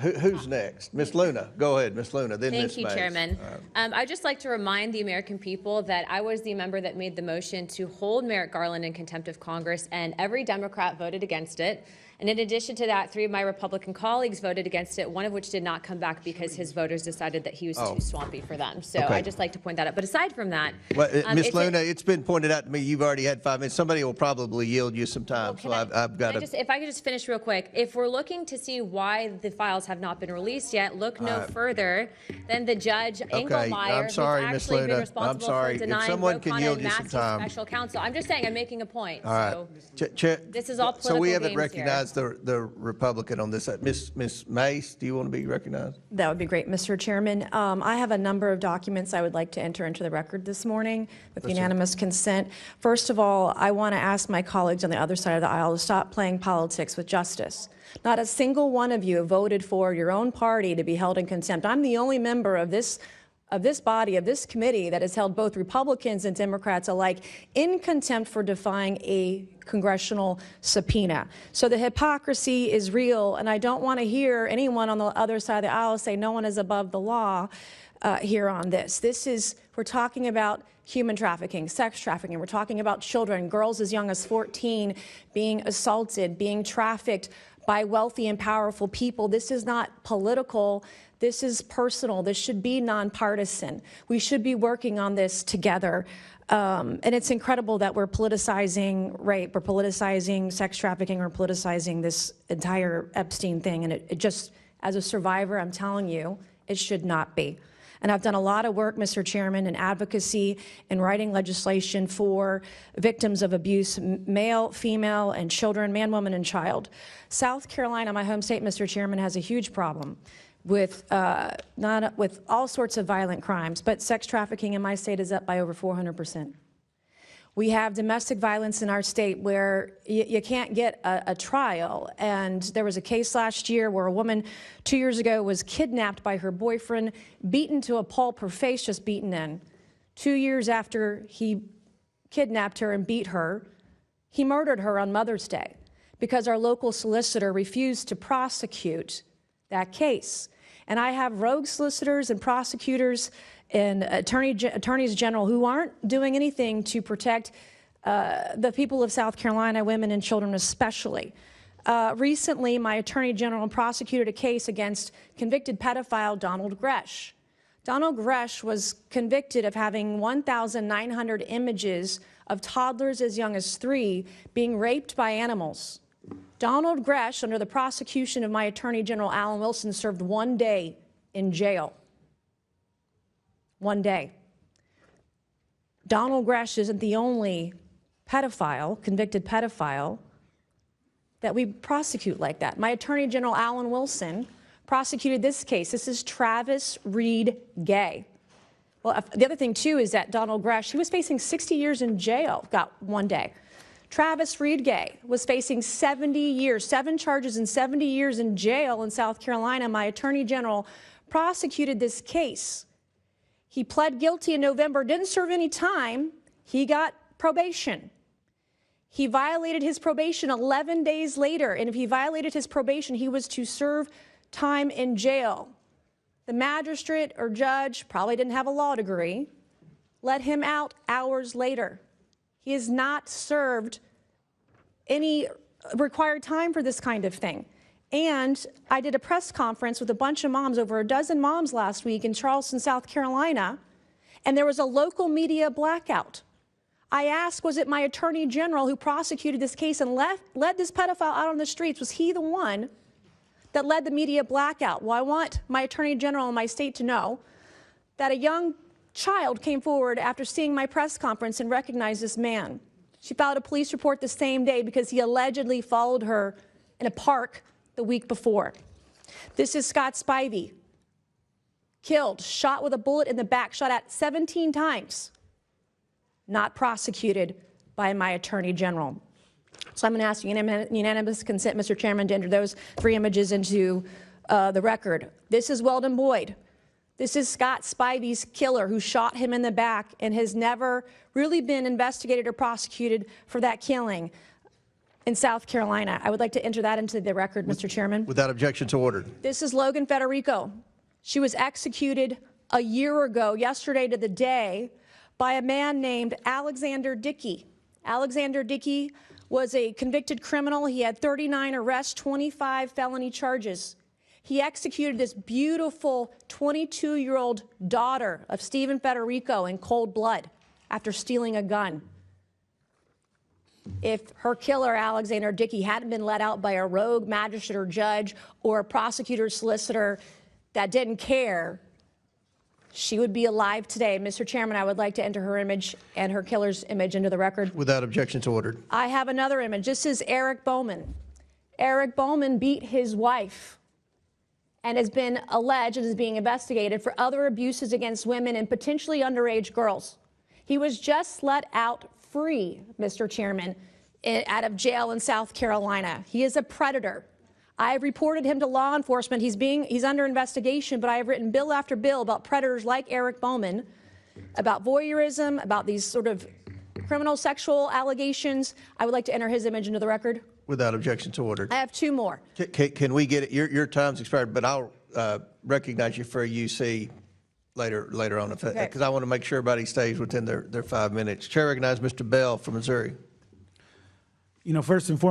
Who's next? Ms. Luna. Go ahead, Ms. Luna, then Ms. Mace. Thank you, Chairman. I'd just like to remind the American people that I was the member that made the motion to hold Merrick Garland in contempt of Congress, and every Democrat voted against it. And in addition to that, 3 of my Republican colleagues voted against it, one of which did not come back because his voters decided that he was too swampy for them. So I'd just like to point that out. But aside from that, well, Ms. Luna, it's been pointed out to me you've already had 5 minutes. Somebody will probably yield you some time. Well, so I've got to. If I could just finish real quick. If we're looking to see why the files have not been released yet, look no further than the judge Engelmeyer, I'm sorry, who's Ms. actually been Luna. responsible I'm sorry. for If denying someone can yield and you some Massey's time. special counsel. I'm just saying, I'm making a point. All right. So this is all political So we haven't games recognized the Republican on this. Ms. Mace, do you want to be recognized? That would be great, Mr. Chairman. I have a number of documents I would like to enter into the record this morning with unanimous consent. First of all, I want to ask my colleagues on the other side of the aisle to stop playing politics with justice. Not a single one of you voted for your own party to be held in contempt. I'm the only member of this body, of this committee, that has held both Republicans and Democrats alike in contempt for defying a congressional subpoena. So the hypocrisy is real, and I don't want to hear anyone on the other side of the aisle say no one is above the law here on this. We're talking about human trafficking, sex trafficking. We're talking about children, girls as young as 14 being assaulted, being trafficked by wealthy and powerful people. This is not political. This is personal. This should be nonpartisan. We should be working on this together. And it's incredible that we're politicizing rape, we're politicizing sex trafficking, we're politicizing this entire Epstein thing. And it just, as a survivor, I'm telling you, it should not be. And I've done a lot of work, Mr. Chairman, in advocacy and writing legislation for victims of abuse, male, female, and children, man, woman, and child. South Carolina, my home state, Mr. Chairman, has a huge problem with all sorts of violent crimes, but sex trafficking in my state is up by over 400%. We have domestic violence in our state where you can't get a trial. And there was a case last year where a woman 2 years ago was kidnapped by her boyfriend, beaten to a pulp, her face just beaten in. 2 years after he kidnapped her and beat her, he murdered her on Mother's Day because our local solicitor refused to prosecute that case. And I have rogue solicitors and prosecutors and attorneys general who aren't doing anything to protect the people of South Carolina, women and children especially. Recently, my attorney general prosecuted a case against convicted pedophile Donald Gresh. Donald Gresh was convicted of having 1,900 images of toddlers as young as 3 being raped by animals. Donald Gresh, under the prosecution of my Attorney General Alan Wilson, served 1 day in jail. 1 day. Donald Gresh isn't the only pedophile, convicted pedophile, that we prosecute like that. My Attorney General Alan Wilson prosecuted this case. This is Travis Reed Gay. Well, the other thing, too, is that Donald Gresh, he was facing 60 years in jail, got 1 day. Travis Reed Gay was facing 70 years, 7 charges and 70 years in jail in South Carolina. My Attorney General prosecuted this case. He pled guilty in November, didn't serve any time. He got probation. He violated his probation 11 days later, and if he violated his probation, he was to serve time in jail. The magistrate or judge, probably didn't have a law degree, let him out hours later. He has not served any required time for this kind of thing. And I did a press conference with a bunch of moms, over a dozen moms last week in Charleston, South Carolina, and there was a local media blackout. I asked, was it my attorney general who prosecuted this case and led this pedophile out on the streets? Was he the one that led the media blackout? Well, I want my attorney general in my state to know that a young child came forward after seeing my press conference and recognized this man. She filed a police report the same day because he allegedly followed her in a park the week before. This is Scott Spivey, killed, shot with a bullet in the back, shot at 17 times, not prosecuted by my attorney general. So I'm going to ask unanimous consent, Mr. Chairman, to enter those 3 images into the record. This is Weldon Boyd. This is Scott Spivey's killer who shot him in the back and has never really been investigated or prosecuted for that killing. in South Carolina. I would like to enter that into the record, Mr. Chairman. Without objection, so ordered. This is Logan Federico. She was executed a year ago, yesterday to the day, by a man named Alexander Dickey. Alexander Dickey was a convicted criminal. He had 39 arrests, 25 felony charges. He executed this beautiful 22-year-old daughter of Stephen Federico in cold blood after stealing a gun. If her killer, Alexander Dickey, hadn't been let out by a rogue magistrate or judge or a prosecutor or solicitor that didn't care, she would be alive today. Mr. Chairman, I would like to enter her image and her killer's image into the record. Without objection, so ordered. I have another image. This is Eric Bowman. Eric Bowman beat his wife and has been alleged and is being investigated for other abuses against women and potentially underage girls. He was just let out free, Mr. Chairman, out of jail in South Carolina. He is a predator. I have reported him to law enforcement. He's under investigation, but I have written bill after bill about predators like Eric Bowman, about voyeurism, about these sort of criminal sexual allegations. I would like to enter his image into the record. Without objection, so ordered. I have two more. Can we get it? Your time's expired, but I'll recognize you for a UC later on, because I want to make sure everybody stays within their 5 minutes. Chair recognizes Mr. Bell from Missouri. First and foremost,